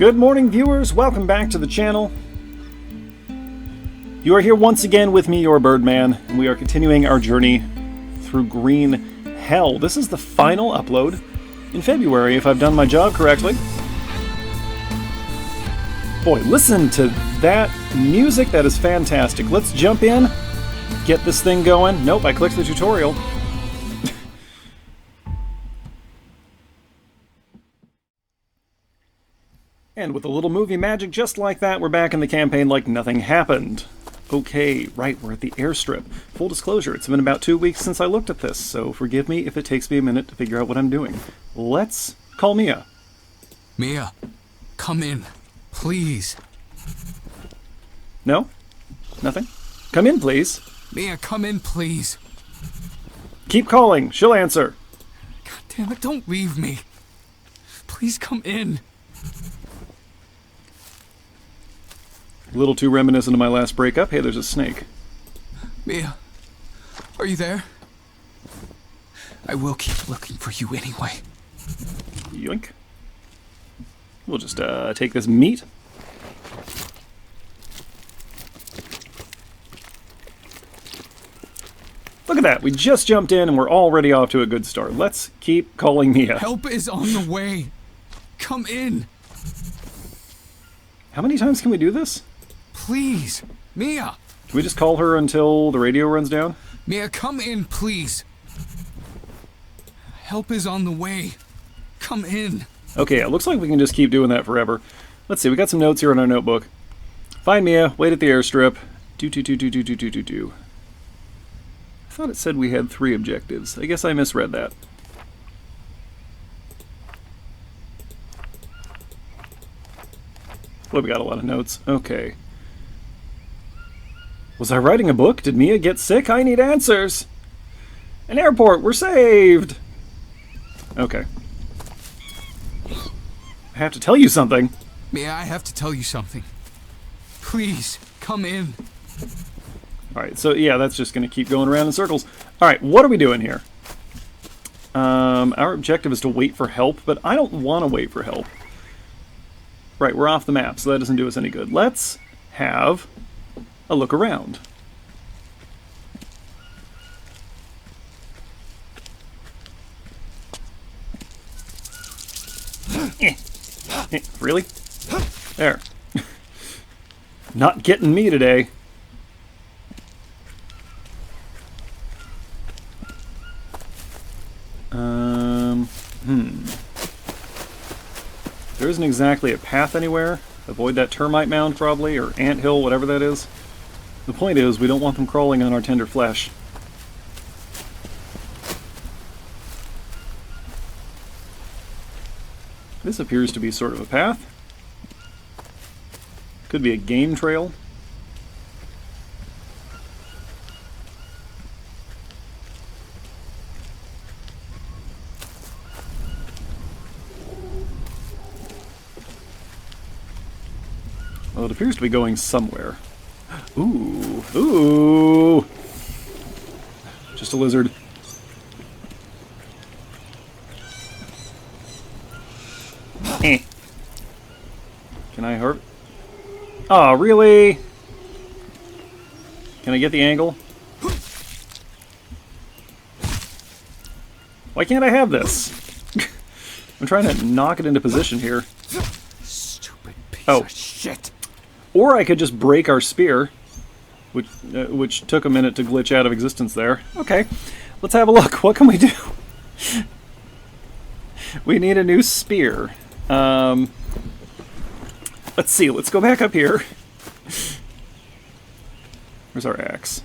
Good morning, viewers. Welcome back to the channel. You are here once again with me, your Birdman, and we are continuing our journey through Green Hell. This is the final upload in February, if I've done my job correctly. Boy, listen to that music. That is fantastic. Let's jump in, get this thing going. Nope, I clicked the tutorial. And with a little movie magic just like that, we're back in the campaign like nothing happened. Okay, right, we're at the airstrip. Full disclosure, it's been about 2 weeks since I looked at this, so forgive me if it takes me a minute to figure out what I'm doing. Let's call Mia. Mia, come in, please. No? Nothing? Come in, please. Mia, come in, please. Keep calling, she'll answer. God damn it, don't leave me. Please come in. A little too reminiscent of my last breakup. Hey, there's a snake. Mia, are you there? I will keep looking for you anyway. Yoink. We'll just take this meat. Look at that. We just jumped in and we're already off to a good start. Let's keep calling Mia. Help is on the way. Come in. How many times can we do this? Please, Mia. Can we just call her until the radio runs down? Mia, come in, please. Help is on the way. Come in. Okay, it looks like we can just keep doing that forever. Let's see, we got some notes here in our notebook. Find Mia, wait at the airstrip. Do. I thought it said we had 3 objectives. I guess I misread that. Well, we got a lot of notes. Okay. Was I writing a book? Did Mia get sick? I need answers! An airport! We're saved! Okay. I have to tell you something. Mia, I have to tell you something. Please, come in. Alright, so yeah, that's just going to keep going around in circles. Alright, what are we doing here? Our objective is to wait for help, but I don't want to wait for help. Right, we're off the map, so that doesn't do us any good. Let's have a look around. Really? There. Not getting me today. There isn't exactly a path anywhere. Avoid that termite mound, probably, or anthill, whatever that is. The point is, we don't want them crawling on our tender flesh. This appears to be sort of a path. Could be a game trail. Well, it appears to be going somewhere. Ooh. Ooh! Just a lizard. Eh. Can I hurt? Oh, really? Can I get the angle? Why can't I have this? I'm trying to knock it into position here. Stupid piece of shit. Or I could just break our spear, which took a minute to glitch out of existence there. Okay, let's have a look. What can we do? We need a new spear. Let's see, let's go back up here. Where's our axe?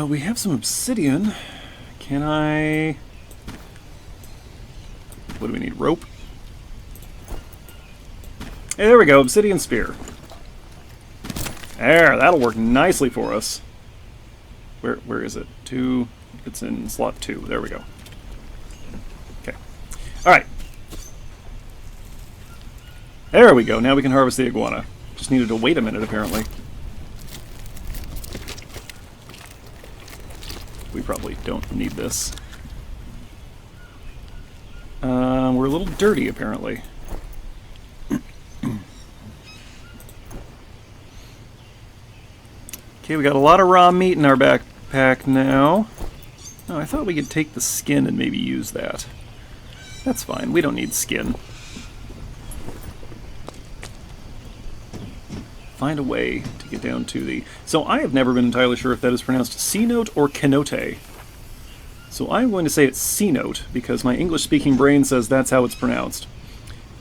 We have some obsidian. Can I... What do we need? Rope? Hey, there we go. Obsidian spear. There, that'll work nicely for us. Where is it? 2. It's in slot 2. There we go. Okay. Alright. There we go. Now we can harvest the iguana. Just needed to wait a minute, apparently. We probably don't need this. We're a little dirty, apparently. Okay, we got a lot of raw meat in our backpack now. Oh, I thought we could take the skin and maybe use that. That's fine. We don't need skin. Find a way to get down to the... So I have never been entirely sure if that is pronounced C-note or kenote. So I'm going to say it's C-note, because my English-speaking brain says that's how it's pronounced.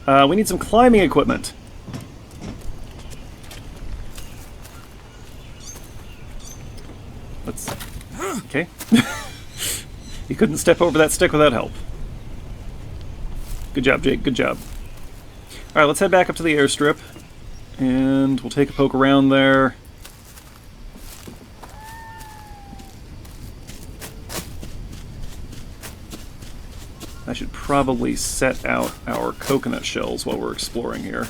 We need some climbing equipment. Let's... Okay. You couldn't step over that stick without help. Good job, Jake. Good job. Alright, let's head back up to the airstrip. And we'll take a poke around there. I should probably set out our coconut shells while we're exploring here.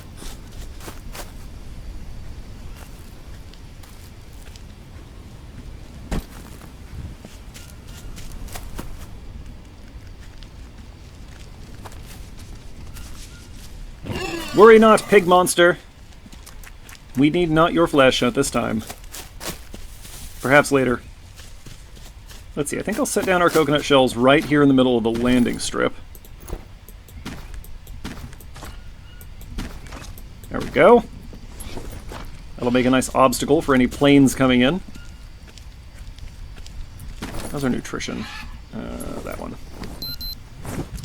Worry not, pig monster. We need not your flesh at this time. Perhaps later. Let's see, I think I'll set down our coconut shells right here in the middle of the landing strip. There we go. That'll make a nice obstacle for any planes coming in. How's our nutrition? That one.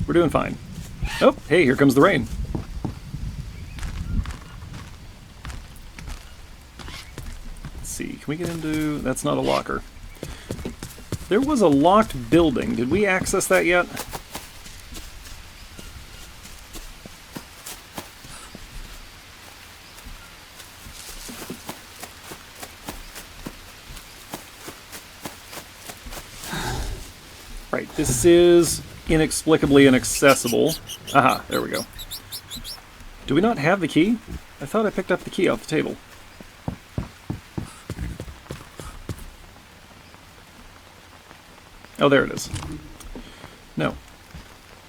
We're doing fine. Oh, hey, here comes the rain. Let's see, can we get into... That's not a locker. There was a locked building. Did we access that yet? Right, this is inexplicably inaccessible. Aha, there we go. Do we not have the key? I thought I picked up the key off the table. Oh, there it is. No.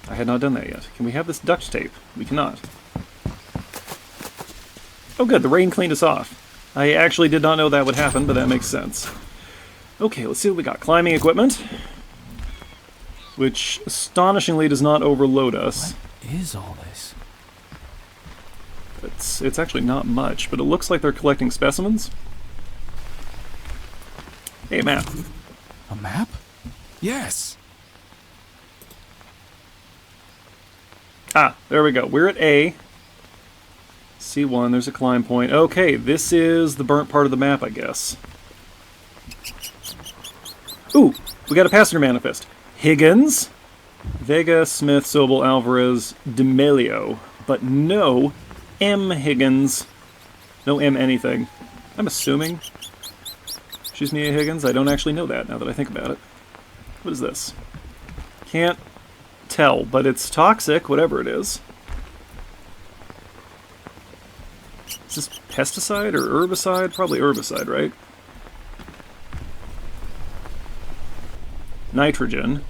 I had not done that yet. Can we have this duct tape? We cannot. Oh good, the rain cleaned us off. I actually did not know that would happen, but that makes sense. Okay, let's see what we got. Climbing equipment. Which, astonishingly, does not overload us. What is all this? It's actually not much, but it looks like they're collecting specimens. Hey, a map. A map? Yes. Ah, there we go. We're at A. C1, there's a climb point. Okay, this is the burnt part of the map, I guess. Ooh, we got a passenger manifest. Higgins, Vega, Smith, Sobel, Alvarez, D'Amelio. But no M. Higgins. No M anything. I'm assuming she's Mia Higgins. I don't actually know that now that I think about it. What is this? Can't tell, but it's toxic, whatever it is. Is this pesticide or herbicide? Probably herbicide, right? Nitrogen.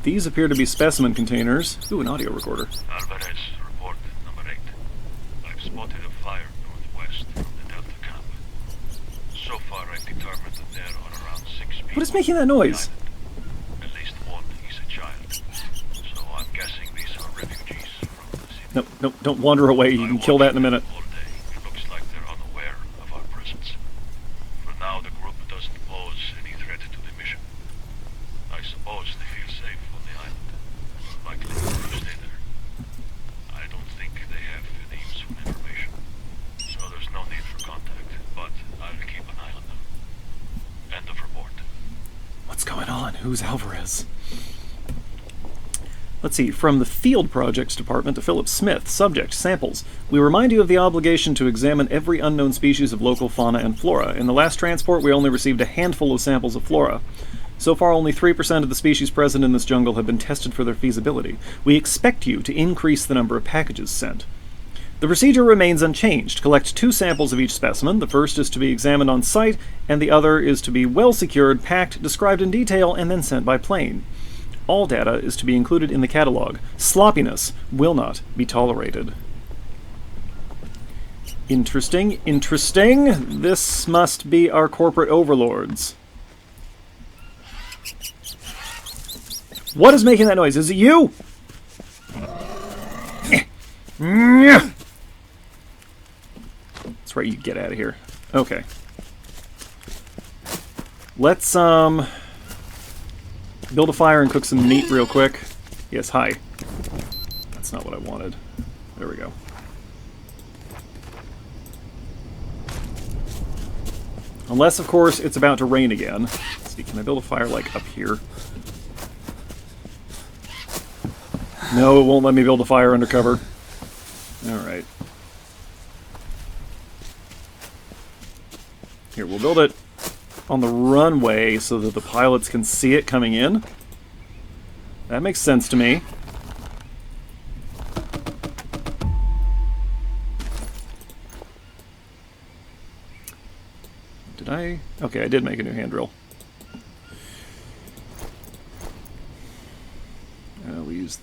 These appear to be specimen containers. Ooh, an audio recorder. Alvarez, report number 8. I've spotted a fire northwest from the Delta camp. So far, I've determined that there are around 6 people. What is making that noise? At least one is a child. So I'm guessing these are refugees from the city. No, no, don't wander away. You can kill that in a minute. All day. It looks like they're unaware of our presence. For now, the group doesn't pose any threat to the mission. I suppose they feel safe on the island. Likely to stay there. I don't think they have any useful information. So there's no need for contact, but I'll keep an eye on them. End of report. What's going on? Who's Alvarez? Let's see, from the Field Projects Department to Philip Smith, subject, samples. We remind you of the obligation to examine every unknown species of local fauna and flora. In the last transport, we only received a handful of samples of flora. So far, only 3% of the species present in this jungle have been tested for their feasibility. We expect you to increase the number of packages sent. The procedure remains unchanged. Collect 2 samples of each specimen. The first is to be examined on site, and the other is to be well secured, packed, described in detail, and then sent by plane. All data is to be included in the catalog. Sloppiness will not be tolerated. Interesting, interesting. This must be our corporate overlords. What is making that noise? Is it you? That's right, you get out of here. Okay. Let's, build a fire and cook some meat real quick. Yes, hi. That's not what I wanted. There we go. Unless, of course, it's about to rain again. Let's see, can I build a fire, like, up here? No, it won't let me build a fire under cover. Alright. Here, we'll build it on the runway so that the pilots can see it coming in. That makes sense to me. Did I? Okay, I did make a new hand drill. We used...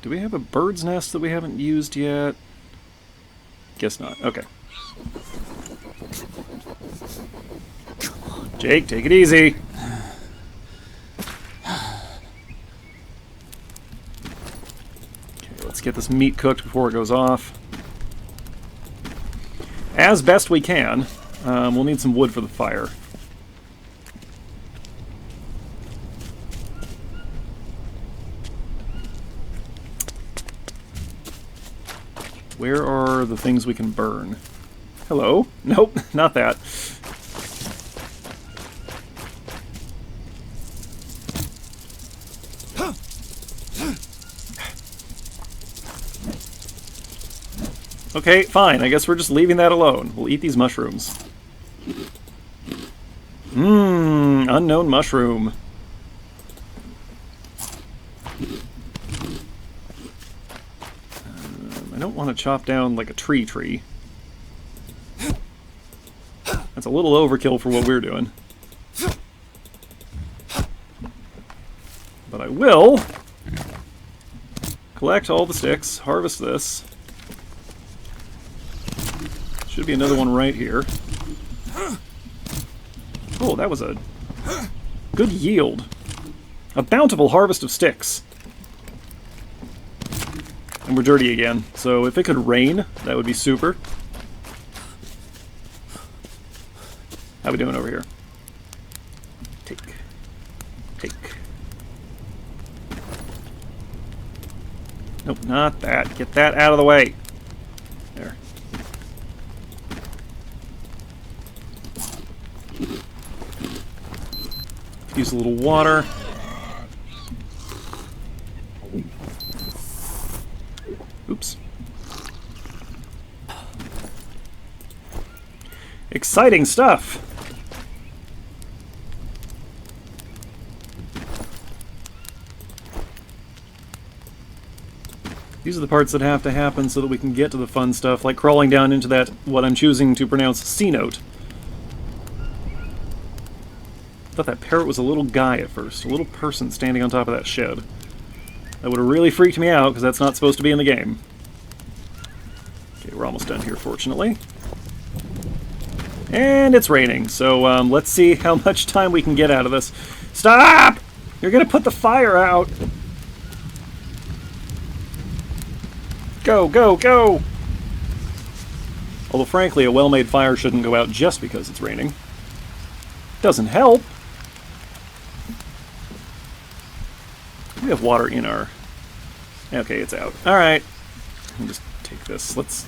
Do we have a bird's nest that we haven't used yet? Guess not. Okay. Jake, take it easy. Okay, let's get this meat cooked before it goes off. As best we can. We'll need some wood for the fire. Where are the things we can burn? Hello? Nope, not that. Okay, fine. I guess we're just leaving that alone. We'll eat these mushrooms. Unknown mushroom. I don't want to chop down like a tree. That's a little overkill for what we're doing. But I will collect all the sticks, harvest this. Should be another one right here. Oh, that was a good yield. A bountiful harvest of sticks. And we're dirty again, so if it could rain, that would be super. How we doing over here? Take. Nope, not that. Get that out of the way. There. Use a little water. Oops. Exciting stuff! These are the parts that have to happen so that we can get to the fun stuff, like crawling down into that, what I'm choosing to pronounce, C-note. I thought that parrot was a little guy at first, a little person standing on top of that shed. That would have really freaked me out, because that's not supposed to be in the game. Okay, we're almost done here, fortunately. And it's raining, so let's see how much time we can get out of this. Stop! You're gonna put the fire out! Go, go, go! Although, frankly, a well-made fire shouldn't go out just because it's raining. Doesn't help. We have water in our... Okay, it's out. Alright. I'll just take this. Let's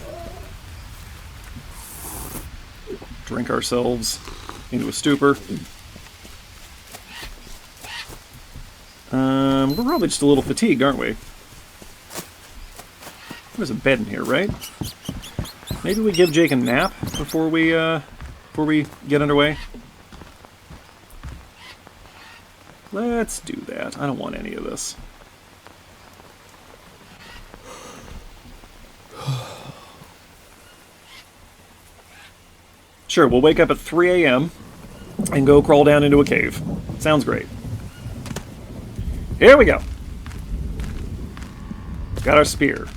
drink ourselves into a stupor. We're probably just a little fatigued, aren't we? There's a bed in here, right? Maybe we give Jake a nap before we get underway. Let's do that. I don't want any of this. Sure, we'll wake up at 3 a.m. and go crawl down into a cave. Sounds great. Here we go. Got our spear.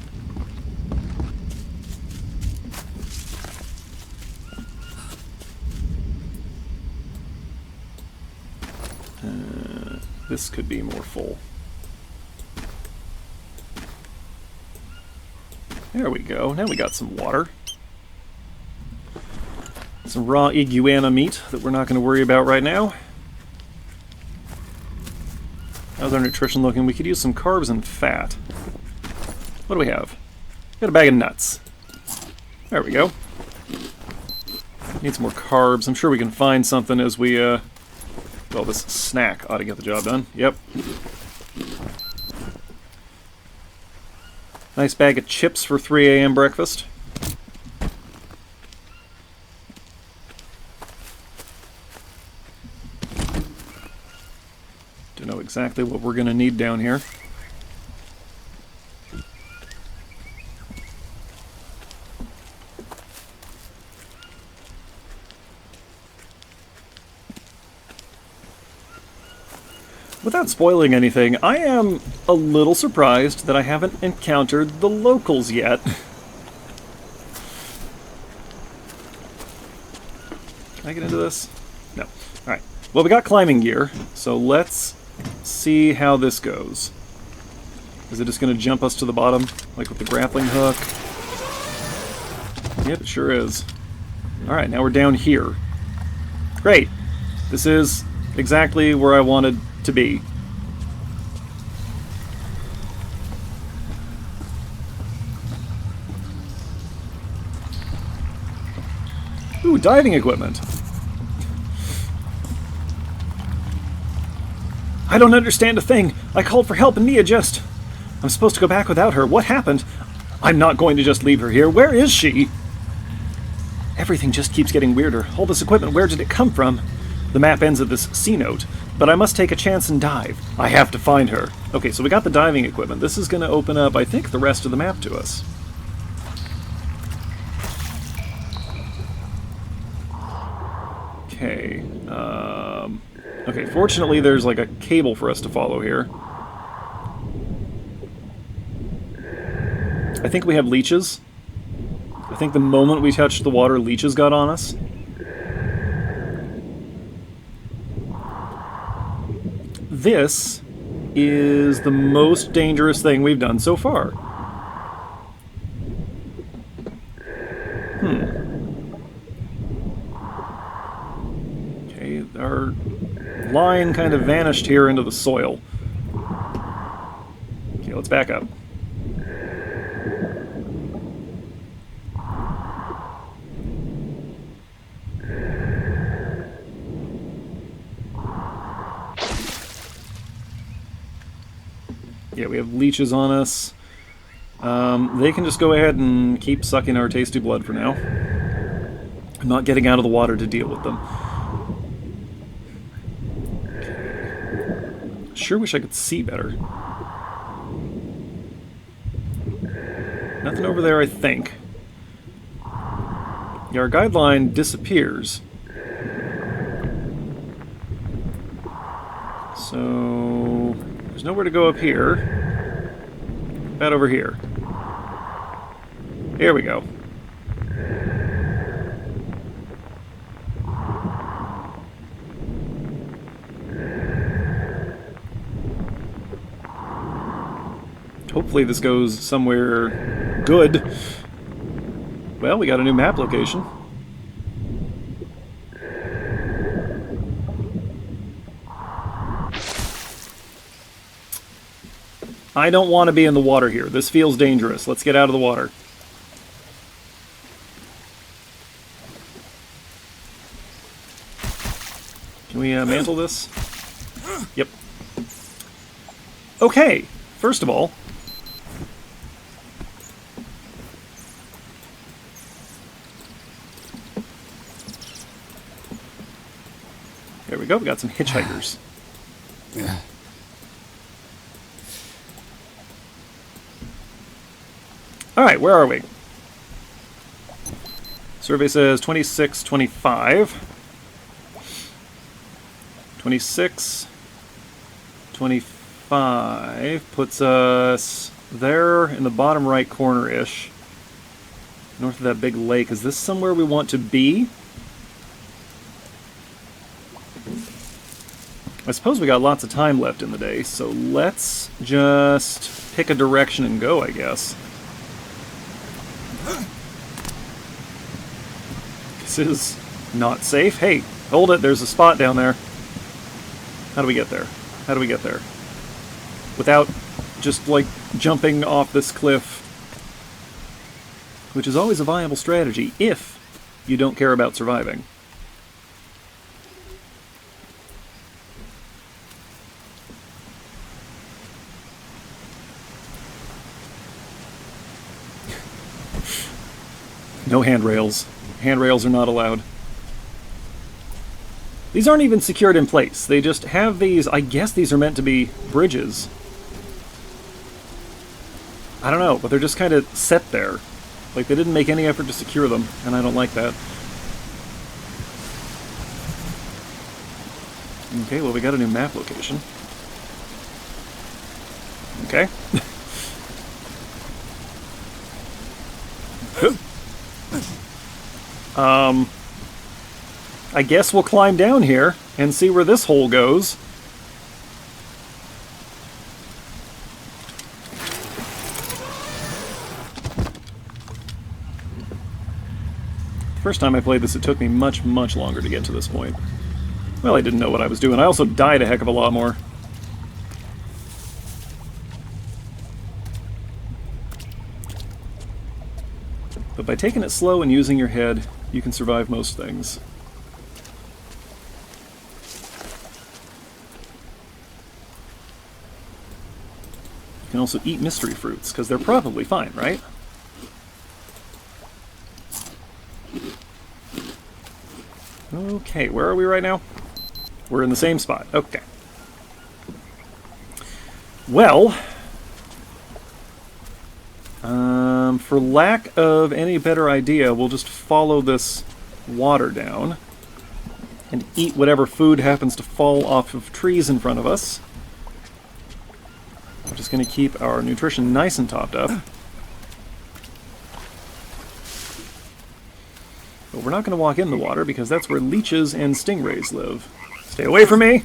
This could be more full. There we go. Now we got some water. Some raw iguana meat that we're not going to worry about right now. How's our nutrition looking? We could use some carbs and fat. What do we have? Got a bag of nuts. There we go. Need some more carbs. I'm sure we can find something as we, well, this snack ought to get the job done. Yep. Nice bag of chips for 3 a.m. breakfast. Don't know exactly what we're going to need down here. Without spoiling anything, I am a little surprised that I haven't encountered the locals yet. Can I get into this? No. Alright. Well, we got climbing gear, so let's see how this goes. Is it just going to jump us to the bottom, like with the grappling hook? Yep, it sure is. Alright, now we're down here. Great. This is exactly where I wanted to be. Ooh, diving equipment. I don't understand a thing. I called for help and Nia just... I'm supposed to go back without her. What happened? I'm not going to just leave her here. Where is she? Everything just keeps getting weirder. All this equipment, where did it come from? The map ends at this C note, but I must take a chance and dive. I have to find her. Okay, so we got the diving equipment. This is going to open up, I think, the rest of the map to us. Okay. Okay, fortunately there's like a cable for us to follow here. I think we have leeches. I think the moment we touched the water, leeches got on us. This is the most dangerous thing we've done so far. Okay, our line kind of vanished here into the soil. Okay, let's back up. Yeah, we have leeches on us. They can just go ahead and keep sucking our tasty blood for now. I'm not getting out of the water to deal with them. Okay. Sure wish I could see better. Nothing over there, I think. Yeah, our guideline disappears. So... there's nowhere to go up here. About over here. Here we go. Hopefully this goes somewhere good. Well, we got a new map location. I don't want to be in the water here. This feels dangerous. Let's get out of the water. Can we mantle this? Yep. Okay. First of all, there we go. We got some hitchhikers. Alright, where are we? Survey says 26, 25. 26, 25 puts us there in the bottom right corner-ish. North of that big lake. Is this somewhere we want to be? I suppose we got lots of time left in the day, so let's just pick a direction and go, I guess. This is not safe. Hey, hold it, there's a spot down there. How do we get there? How do we get there? Without just, like, jumping off this cliff. Which is always a viable strategy, if you don't care about surviving. No handrails. Handrails are not allowed. These aren't even secured in place. They just have these... I guess these are meant to be bridges. I don't know, but they're just kind of set there. Like, they didn't make any effort to secure them, and I don't like that. Okay, well, we got a new map location. Okay. I guess we'll climb down here and see where this hole goes. First time I played this, it took me much, much longer to get to this point. Well, I didn't know what I was doing. I also died a heck of a lot more. But by taking it slow and using your head, you can survive most things. You can also eat mystery fruits, because they're probably fine, right? Okay, where are we right now? We're in the same spot. Okay. Well, for lack of any better idea, we'll just follow this water down and eat whatever food happens to fall off of trees in front of us. We're just going to keep our nutrition nice and topped up. But we're not going to walk in the water because that's where leeches and stingrays live. Stay away from me!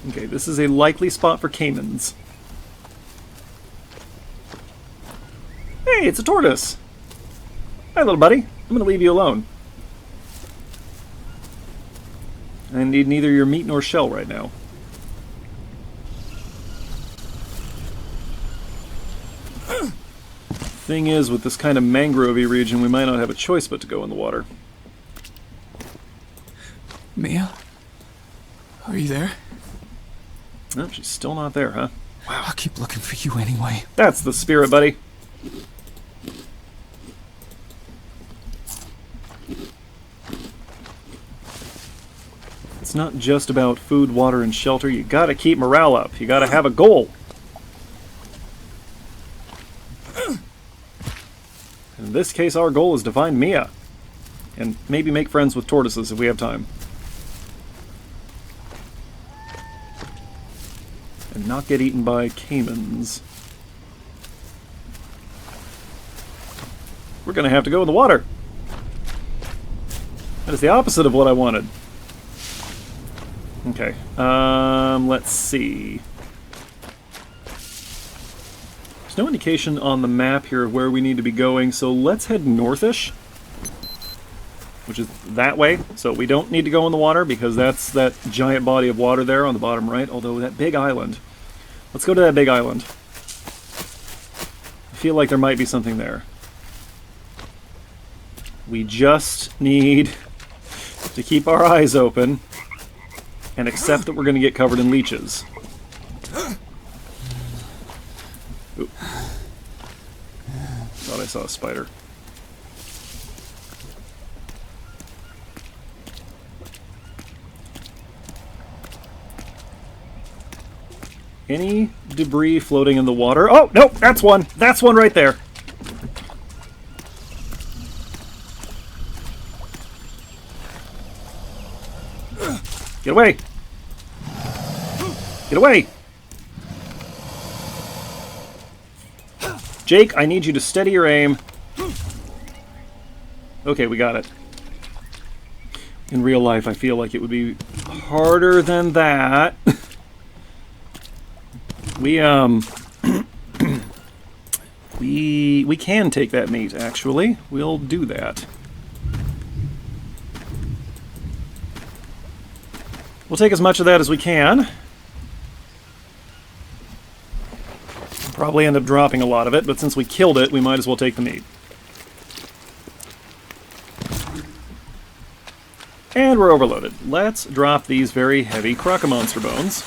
Okay, this is a likely spot for caimans. Hey, it's a tortoise! Hi, little buddy. I'm going to leave you alone. I need neither your meat nor shell right now. Thing is, with this kind of mangrovey region, we might not have a choice but to go in the water. Mia? Are you there? Oh, she's still not there, huh? Wow, I'll keep looking for you anyway. That's the spirit, buddy. It's not just about food, water, and shelter. You gotta keep morale up. You gotta have a goal. In this case, our goal is to find Mia. And maybe make friends with tortoises if we have time. And not get eaten by caimans. We're gonna have to go in the water. That is the opposite of what I wanted. Okay, let's see. There's no indication on the map here of where we need to be going, so let's head northish. Which is that way, so we don't need to go in the water because that's that giant body of water there on the bottom right, although that big island. Let's go to that big island. I feel like there might be something there. We just need to keep our eyes open and accept that we're going to get covered in leeches. Ooh. Thought I saw a spider. Any debris floating in the water? Oh, no, that's one! That's one right there! Get away! Get away! Jake, I need you to steady your aim. Okay, we got it. In real life, I feel like it would be harder than that. We we can take that meat, actually. We'll do that. We'll take as much of that as we can. Probably end up dropping a lot of it, but since we killed it, we might as well take the meat. And we're overloaded. Let's drop these very heavy crocomonster bones.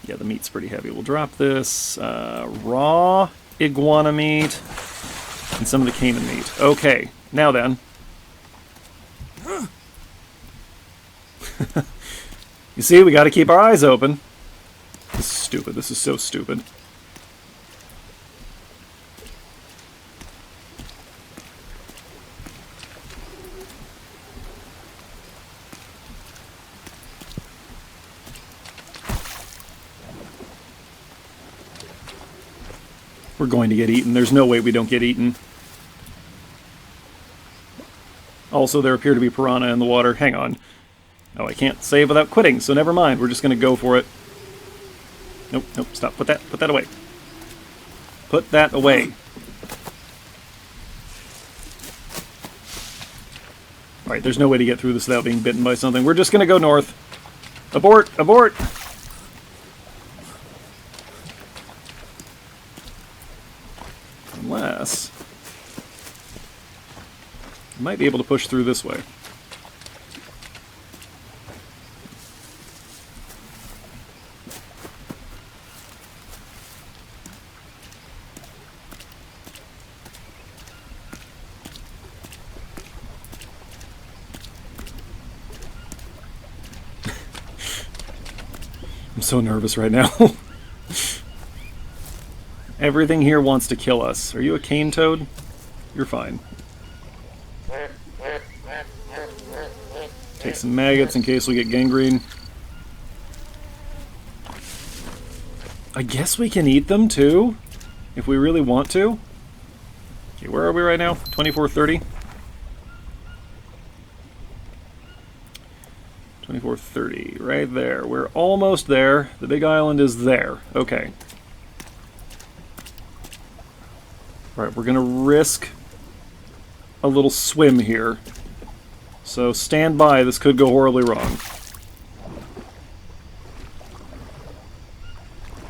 Yeah, the meat's pretty heavy. We'll drop this raw iguana meat and some of the caiman meat. Okay, now then. You see, we got to keep our eyes open. This is stupid. This is so stupid. We're going to get eaten. There's no way we don't get eaten. Also, there appear to be piranha in the water. Hang on. Oh, I can't save without quitting, so never mind. We're just going to go for it. Nope, nope, stop. Put that away. Put that away. Alright, there's no way to get through this without being bitten by something. We're just going to go north. Abort! Abort! Unless... I might be able to push through this way. I'm so nervous right now. Everything here wants to kill us. Are you a cane toad? You're fine. Take some maggots in case we get gangrene. I guess we can eat them too, if we really want to. Okay, where are we right now? 2430? 2430, right there. We're almost there. The big island is there. Okay. Alright, we're gonna risk a little swim here. So stand by, this could go horribly wrong.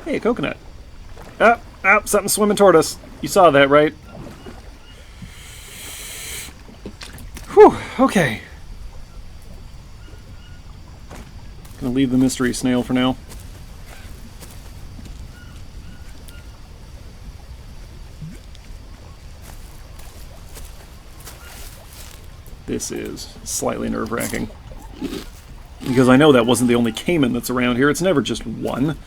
Hey, a coconut. Ah, ah, something's swimming toward us. You saw that, right? Whew, okay. Gonna leave the mystery snail for now. This is slightly nerve-wracking. Because I know that wasn't the only caiman that's around here. It's never just one.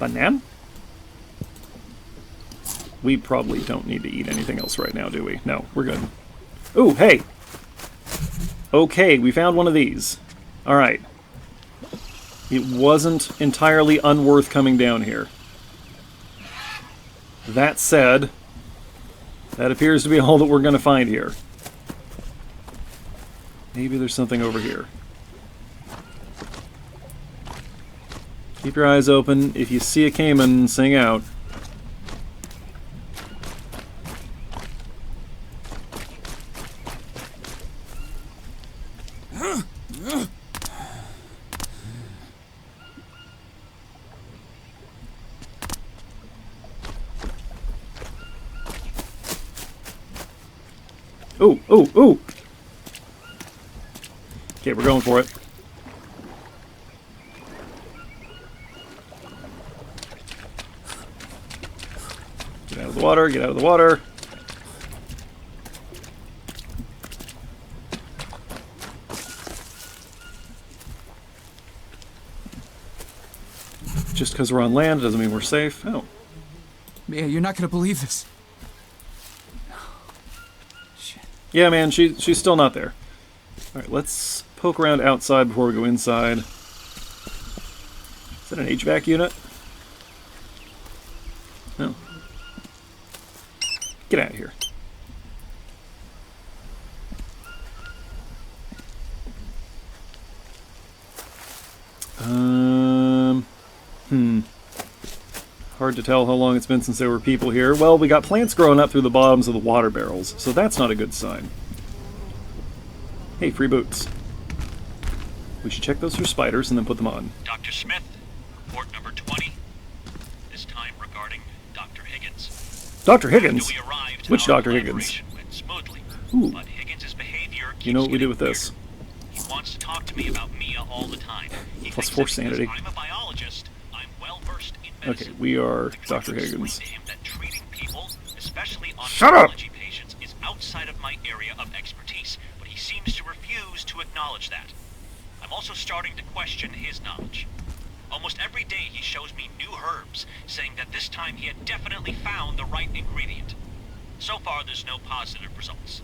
Banana? We probably don't need to eat anything else right now, do we? No, we're good. Ooh, hey! Okay, we found one of these. Alright. It wasn't entirely unworth coming down here. That said, that appears to be all that we're going to find here. Maybe there's something over here. Keep your eyes open. If you see a caiman, sing out. Ooh, ooh, ooh! Okay, we're going for it. Get out of the water, get out of the water. Just because we're on land doesn't mean we're safe. Oh. Mia, you're not gonna believe this. Shit. Yeah, man, she's still not there. Alright, let's poke around outside before we go inside. Is that an HVAC unit? No. Get out of here. Hard to tell how long it's been since there were people here. Well, we got plants growing up through the bottoms of the water barrels, so that's not a good sign. Hey, free boots. We should check those for spiders and then put them on. Dr. Smith, report number 20. This time regarding Dr. Higgins. Dr. Higgins? After we arrived, Which our Dr. Higgins? collaboration went smoothly, Ooh. but Higgins' behavior keeps You know what we do with getting this? weirder. He wants to talk to me about Mia all the time. He Plus thinks 4 that sanity. because I'm a biologist, I'm well versed in medicine. Okay, we are I Dr. tried to explain Higgins. to him that treating people, especially Shut up! oncology patients, is outside of my area of expertise, but he seems to refuse to acknowledge that. I'm also starting to question his knowledge. Almost every day he shows me new herbs, saying that this time he had definitely found the right ingredient. So far, there's no positive results.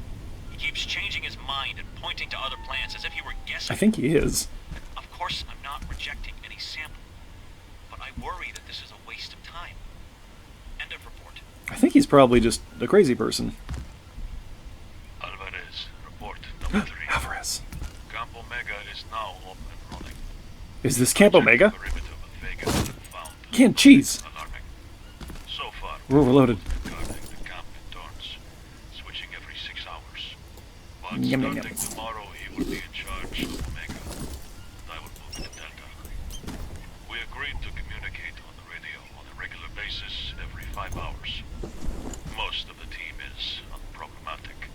He keeps changing his mind and pointing to other plants as if he were guessing. I think he is. Of course, I'm not rejecting any sample, but I worry that this is a waste of time. End of report. I think he's probably just a crazy person. Alvarez, report number 3. Alvarez. Camp Omega is now up and running. Is this Camp Omega? Perimeter of Vega has been found. Canned cheese! Alarming. So far, We're overloaded. guarding the camp in turns, switching every 6 hours. But Yum, yum, starting yum. tomorrow, he will be in charge of Omega. I will move to Delta. We agreed to communicate on the radio on a regular basis every 5 hours. Most of the team is unproblematic,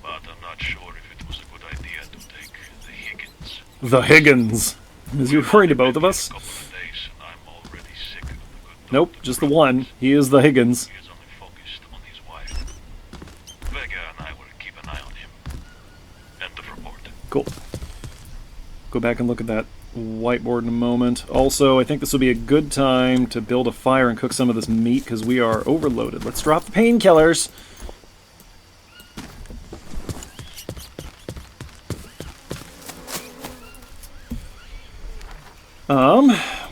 but I'm not sure if it was a good idea to take the Higgins. The Higgins. Is he referring to both of us? A couple of days, and I'm already sick of the good Nope, doctor just the one. He is the Higgins. He is only focused on his wife. Vega and I will keep an eye on him. End of report. Cool. Go back and look at that whiteboard in a moment. Also, I think this will be a good time to build a fire and cook some of this meat because we are overloaded. Let's drop the painkillers.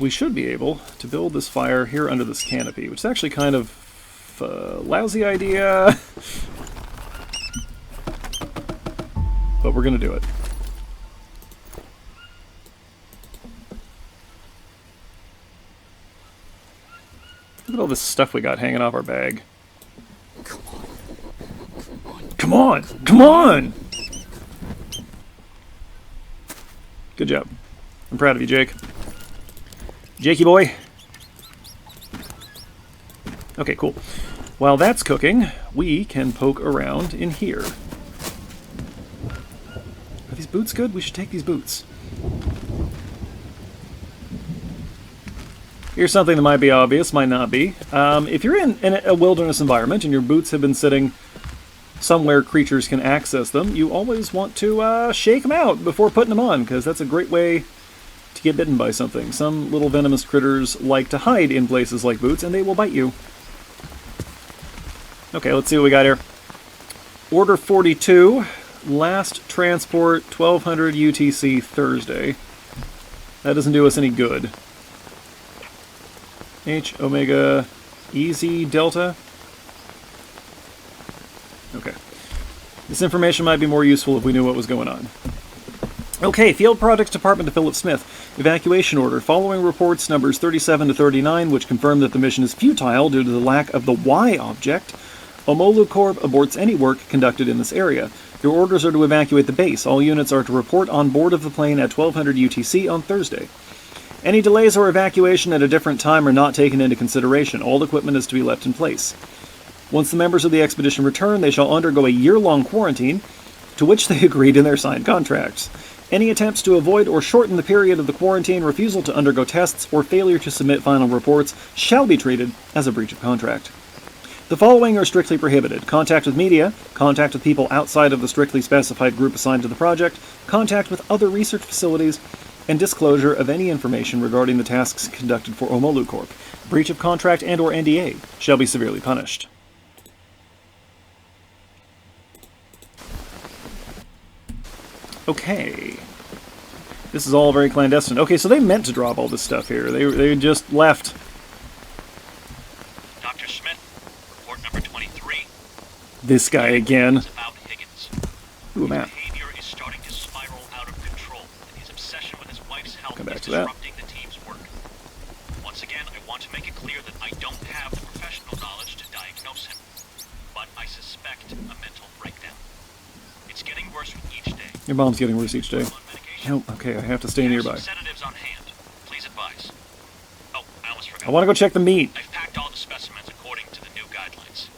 We should be able to build this fire here under this canopy, which is actually kind of a lousy idea. But we're going to do it. Look at all this stuff we got hanging off our bag. Come on! Come on! Good job. I'm proud of you, Jake. Jakey boy. Okay, cool. While that's cooking, we can poke around in here. Are these boots good? We should take these boots. Here's something that might be obvious, might not be. If you're in a wilderness environment and your boots have been sitting somewhere creatures can access them, you always want to shake them out before putting them on, because that's a great way to get bitten by something. Some little venomous critters like to hide in places like boots, and they will bite you. Okay, let's see what we got here. Order 42, last transport 1200 UTC Thursday. That doesn't do us any good. H Omega Easy Delta. Okay. This information might be more useful if we knew what was going on. Okay, Field Products Department to Philip Smith. Evacuation order. Following reports numbers 37 to 39, which confirm that the mission is futile due to the lack of the Y object, Omolu Corp aborts any work conducted in this area. Your orders are to evacuate the base. All units are to report on board of the plane at 1200 UTC on Thursday. Any delays or evacuation at a different time are not taken into consideration. All equipment is to be left in place. Once the members of the expedition return, they shall undergo a year-long quarantine, to which they agreed in their signed contracts. Any attempts to avoid or shorten the period of the quarantine, refusal to undergo tests, or failure to submit final reports shall be treated as a breach of contract. The following are strictly prohibited: contact with media, contact with people outside of the strictly specified group assigned to the project, contact with other research facilities, and disclosure of any information regarding the tasks conducted for Omolu Corp. Breach of contract and or NDA shall be severely punished. Okay. This is all very clandestine. Okay, so they meant to drop all this stuff here. They just left. Dr. Smith, report number 23. This guy again. It's about Higgins. Ooh, a His map. behavior is starting to spiral out of control, and his obsession with his wife's health Come back is to that. disrupting the team's work. Once again, I want to make it clear that I don't have the professional knowledge to diagnose him, but I suspect a mental breakdown. It's getting worse with each day. Your mom's getting worse each day. On medication. Oh, okay, I have to stay We have nearby. some sedatives on hand. Please advise. Oh, I almost forgot. I want to go check the meat. I've packed all the specimens according to the new guidelines.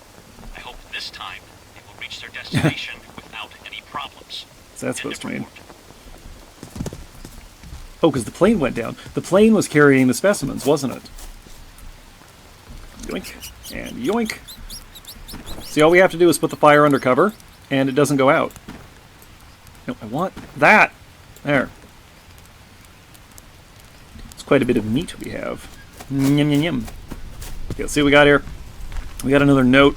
I hope this time they will reach their destination without any problems. What's that End supposed to of mean? report. Oh, because the plane went down. The plane was carrying the specimens, wasn't it? Yoink. And yoink. See, all we have to do is put the fire under cover, and it doesn't go out. No, I want that. There. It's quite a bit of meat we have. Yum, yum, yum. Okay, let's see what we got here. We got another note.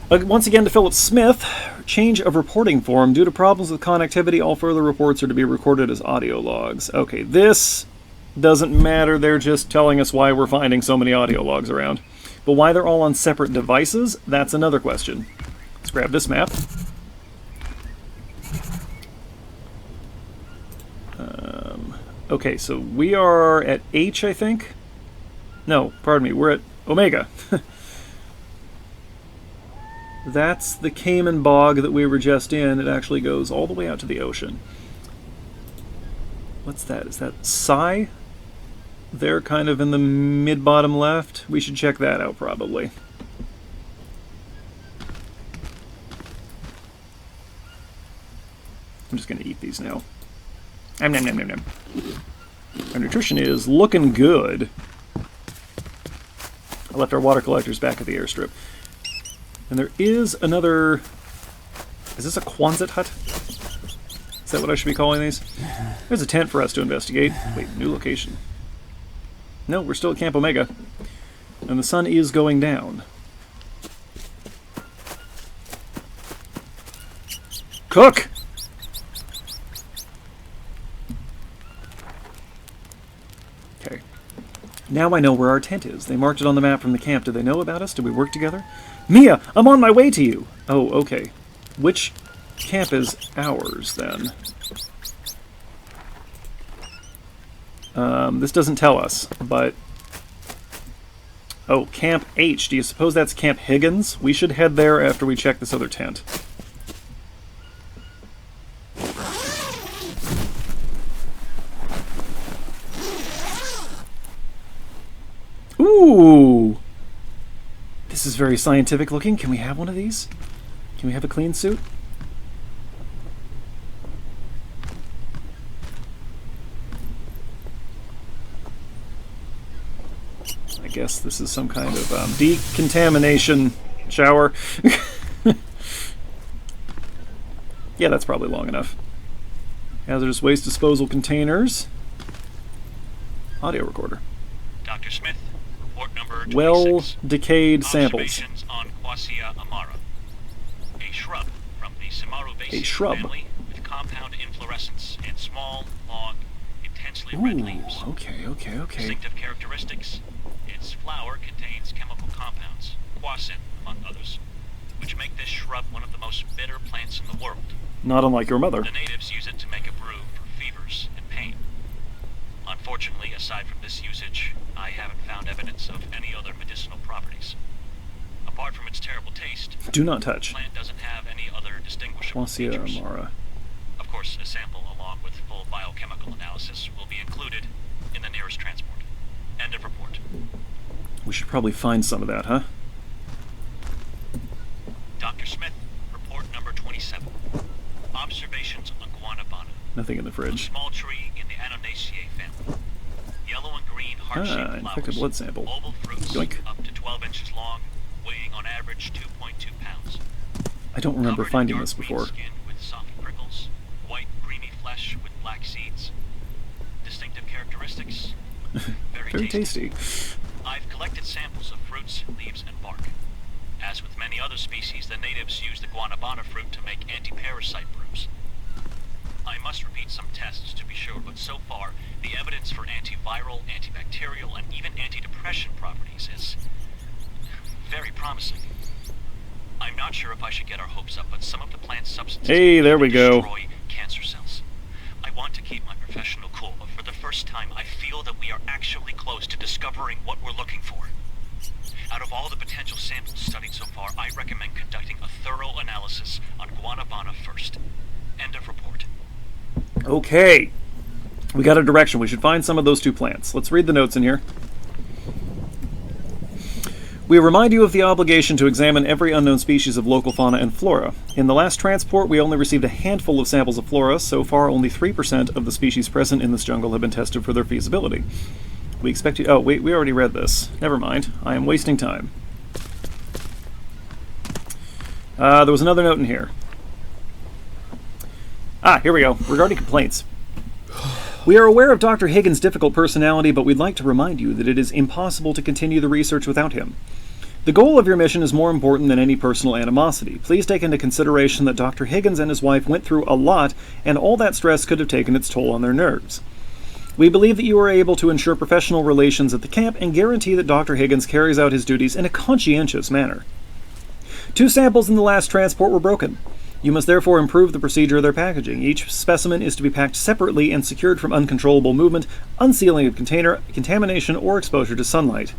Once again to Philip Smith, change of reporting form. Due to problems with connectivity, all further reports are to be recorded as audio logs. Okay, this doesn't matter. They're just telling us why we're finding so many audio logs around. But why they're all on separate devices, that's another question. Let's grab this map. Okay, so we are at H, I think? No, pardon me, we're at Omega. That's the Cayman Bog that we were just in. It actually goes all the way out to the ocean. What's that? Is that Psi? They're kind of in the mid-bottom left. We should check that out, probably. I'm just going to eat these now. Nom, nom, nom, nom, nom. Our nutrition is looking good. I left our water collectors back at the airstrip. And there is another... Is this a Quonset hut? Is that what I should be calling these? There's a tent for us to investigate. Wait, new location. No, we're still at Camp Omega. And the sun is going down. Cook! Okay. Now I know where our tent is. They marked it on the map from the camp. Do they know about us? Do we work together? Mia, I'm on my way to you! Oh, okay. Which camp is ours, then? This doesn't tell us, but... Oh, Camp H. Do you suppose that's Camp Higgins? We should head there after we check this other tent. Ooh! This is very scientific looking. Can we have one of these? Can we have a clean suit? I guess this is some kind of decontamination shower. Yeah, that's probably long enough. Hazardous waste disposal containers. Audio recorder. Dr. Smith, report number 26. Well-decayed samples. Observations on Quassia amara, a shrub from the Samarubaceae A shrub. family with compound inflorescence and small, long, intensely red Ooh, leaves. okay. Distinctive characteristics. Its flower contains chemical compounds, quassin among others, which make this shrub one of the most bitter plants in the world. Not unlike your mother. The natives use it to make a brew for fevers and pain. Unfortunately, aside from this usage, I haven't found evidence of any other medicinal properties. Apart from its terrible taste, Do not the touch. plant doesn't have any other distinguishable Quassia features. amara. Of course, a sample along with full biochemical analysis will be included in the nearest transport. End of report. We should probably find some of that, huh? Dr. Smith, report number 27. Observations on Guanabana, Nothing in the a fridge. small tree in the Anonaceae family. Yellow and green heart-shaped flowers. Infected blood sample. Oval fruits, Yoink. up to 12 inches long, weighing on average 2.2 pounds. I don't remember Covered in finding dark this green before. Skin with soft prickles, white creamy flesh with lack seeds. Distinctive characteristics? Very tasty. I've collected samples of fruits, leaves, and bark. As with many other species, the natives use the guanabana fruit to make anti-parasite brews. I must repeat some tests to be sure, but so far, the evidence for antiviral, antibacterial, and even antidepressant properties is very promising. I'm not sure if I should get our hopes up, but some of the plant substances Hey, there we go. destroy cancer cells. I want to keep my professional cool, but for the first time, I feel that we are actually close to discovering what we're looking for. Out of all the potential samples studied so far, I recommend conducting a thorough analysis on guanabana first. End of report. Okay. We got a direction. We should find some of those two plants. Let's read the notes in here. We remind you of the obligation to examine every unknown species of local fauna and flora. In the last transport, we only received a handful of samples of flora. So far, only 3% of the species present in this jungle have been tested for their feasibility. We expect you... Oh, wait, we already read this. Never mind. I am wasting time. There was another note in here. Here we go. Regarding complaints. We are aware of Dr. Higgins' difficult personality, but we'd like to remind you that it is impossible to continue the research without him. The goal of your mission is more important than any personal animosity. Please take into consideration that Dr. Higgins and his wife went through a lot, and all that stress could have taken its toll on their nerves. We believe that you are able to ensure professional relations at the camp and guarantee that Dr. Higgins carries out his duties in a conscientious manner. 2 samples in the last transport were broken. You must therefore improve the procedure of their packaging. Each specimen is to be packed separately and secured from uncontrollable movement, unsealing of container, contamination, or exposure to sunlight.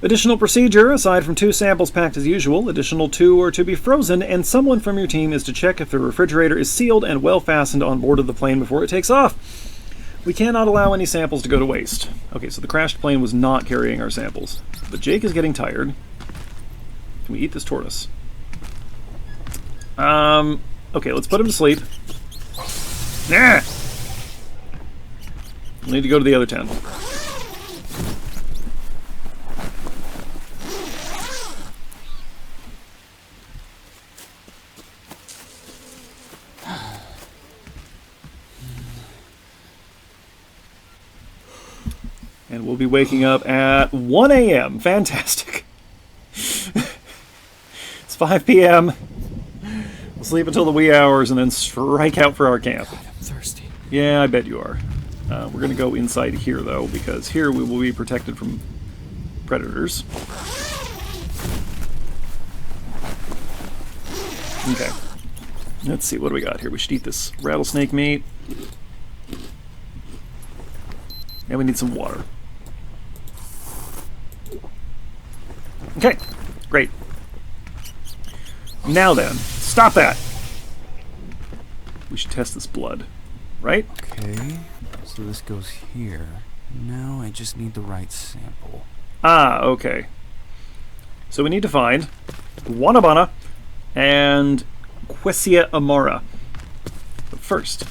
Additional procedure: aside from 2 samples packed as usual, additional 2 are to be frozen, and someone from your team is to check if the refrigerator is sealed and well fastened on board of the plane before it takes off. We cannot allow any samples to go to waste. Okay, so the crashed plane was not carrying our samples. But Jake is getting tired. Can we eat this tortoise? Okay, let's put him to sleep. Nah! We need to go to the other tent. And we'll be waking up at 1 a.m. Fantastic. It's 5 p.m. We'll sleep until the wee hours and then strike out for our camp. God, I'm thirsty. Yeah, I bet you are. We're going to go inside here, though, because here we will be protected from predators. Okay. Let's see, what do we got here? We should eat this rattlesnake meat. And we need some water. Okay, great. Now then, stop that! We should test this blood, right? Okay, so this goes here. Now I just need the right sample. Okay. So we need to find guanabana and Quessia amara. But first,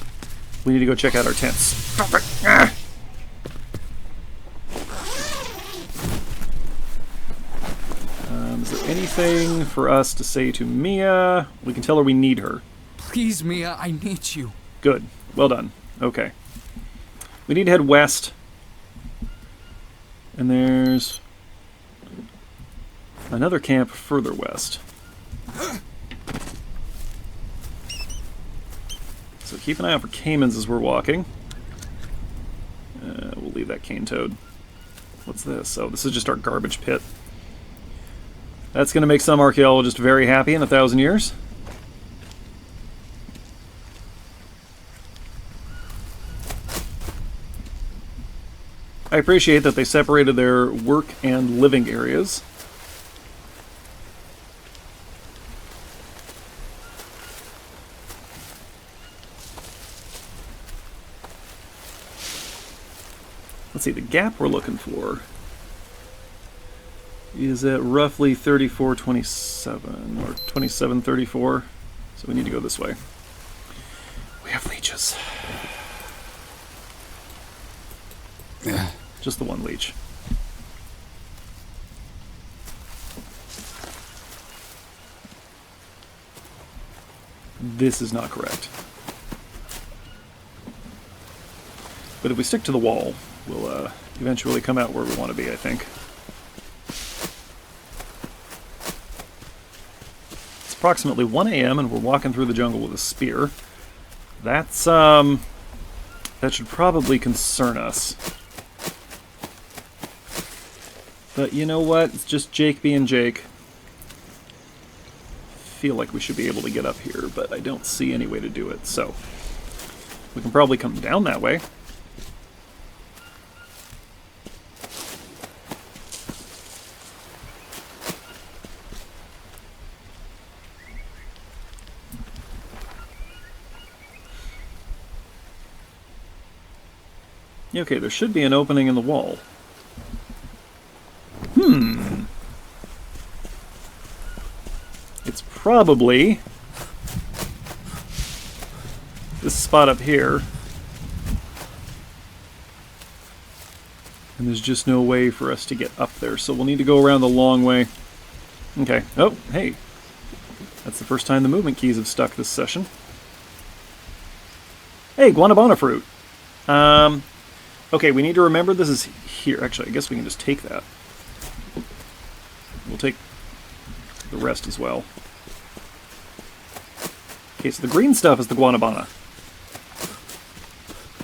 we need to go check out our tents. Stop it! Is there anything for us to say to Mia? We can tell her we need her. Please, Mia, I need you. Good. Well done. Okay. We need to head west. And there's another camp further west. So keep an eye out for caimans as we're walking. We'll leave that cane toad. What's this? Oh, this is just our garbage pit. That's going to make some archaeologists very happy in 1,000 years. I appreciate that they separated their work and living areas. Let's see, the gap we're looking for is at roughly 3427 or 2734. So we need to go this way. We have leeches. Yeah. Just the one leech. This is not correct. But if we stick to the wall, we'll eventually come out where we want to be, I think. It's approximately 1 a.m. and we're walking through the jungle with a spear. That's, that should probably concern us. But you know what? It's just Jake being Jake. Feel like we should be able to get up here, but I don't see any way to do it, so we can probably come down that way. Okay, there should be an opening in the wall. It's probably this spot up here. And there's just no way for us to get up there, so we'll need to go around the long way. Okay. Oh, hey. That's the first time the movement keys have stuck this session. Hey, guanabana fruit. Okay, we need to remember this is here. Actually, I guess we can just take that. We'll take the rest as well. Okay, so the green stuff is the guanabana.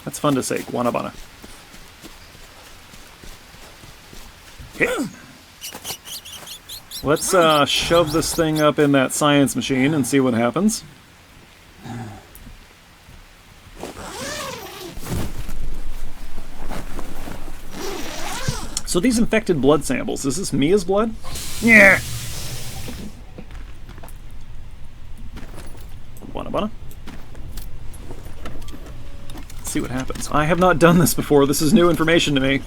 That's fun to say, guanabana. Okay. Let's shove this thing up in that science machine and see what happens. So these infected blood samples, is this Mia's blood? Yeah. Guanabana. Let's see what happens. I have not done this before. This is new information to me.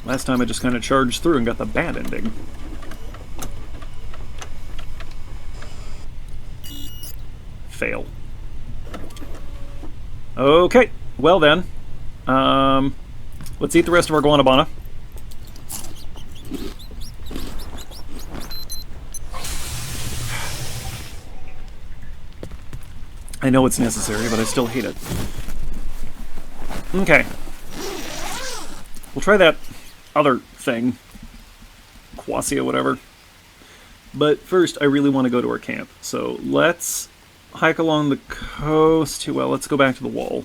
Last time I just kind of charged through and got the bad ending. Fail. Okay, well then. Let's eat the rest of our guanabana. I know it's necessary, but I still hate it. Okay. We'll try that other thing. Quasia, whatever. But first, I really want to go to our camp. So let's hike along the coast. Well, let's go back to the wall.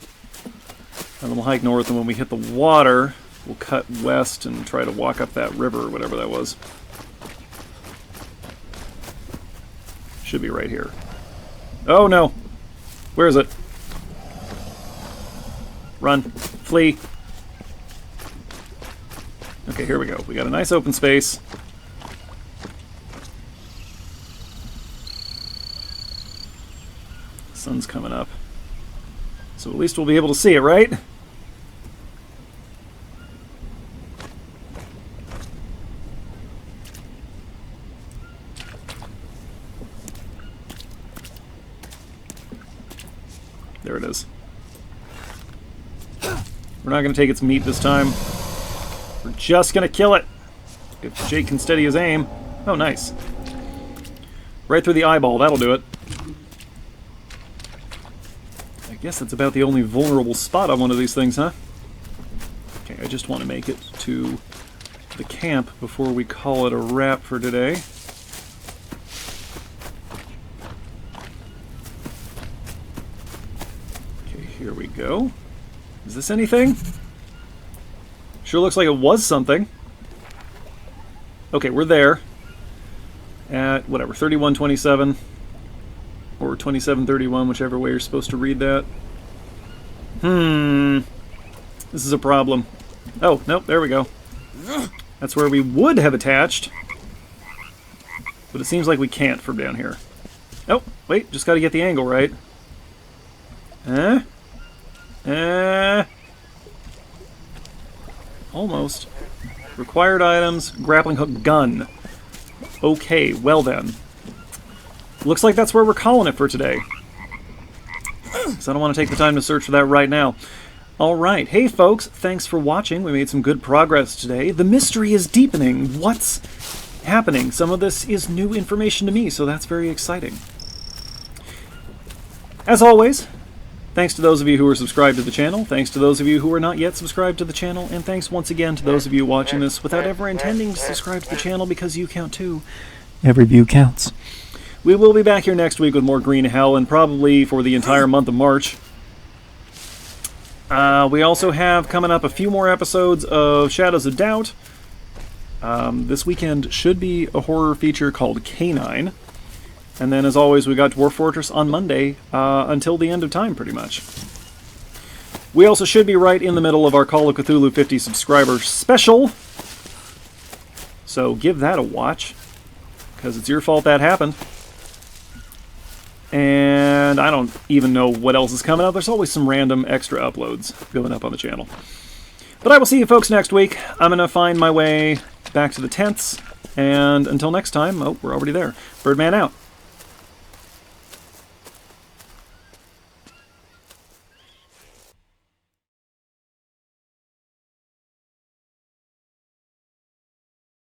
And then we'll hike north, and when we hit the water, we'll cut west and try to walk up that river or whatever that was. Should be right here. Oh no! Where is it? Run. Flee. Okay, here we go. We got a nice open space. Sun's coming up. So at least we'll be able to see it, right? There it is. We're not going to take its meat this time. We're just going to kill it. If Jake can steady his aim. Oh, nice. Right through the eyeball. That'll do it. I guess that's about the only vulnerable spot on one of these things, huh? Okay, I just want to make it to the camp before we call it a wrap for today. Okay, here we go. Is this anything? Sure looks like it was something. Okay, we're there. At, whatever, 3127. Or 2731, whichever way you're supposed to read that. This is a problem. Oh, nope, there we go. That's where we would have attached. But it seems like we can't from down here. Oh, wait, just gotta get the angle right. Almost. Required items, grappling hook, gun. Okay, well then. Looks like that's where we're calling it for today. Because I don't want to take the time to search for that right now. Alright, hey folks, thanks for watching. We made some good progress today. The mystery is deepening. What's happening? Some of this is new information to me, so that's very exciting. As always, thanks to those of you who are subscribed to the channel, thanks to those of you who are not yet subscribed to the channel, and thanks once again to those of you watching this without ever intending to subscribe to the channel, because you count too. Every view counts. We will be back here next week with more Green Hell, and probably for the entire month of March. We also have coming up a few more episodes of Shadows of Doubt. This weekend should be a horror feature called Canine. And then, as always, we got Dwarf Fortress on Monday until the end of time, pretty much. We also should be right in the middle of our Call of Cthulhu 50 subscriber special. So give that a watch, because it's your fault that happened. And I don't even know what else is coming up. There's always some random extra uploads going up on the channel. But I will see you folks next week. I'm going to find my way back to the tents. And until next time, oh, we're already there. Birdman out.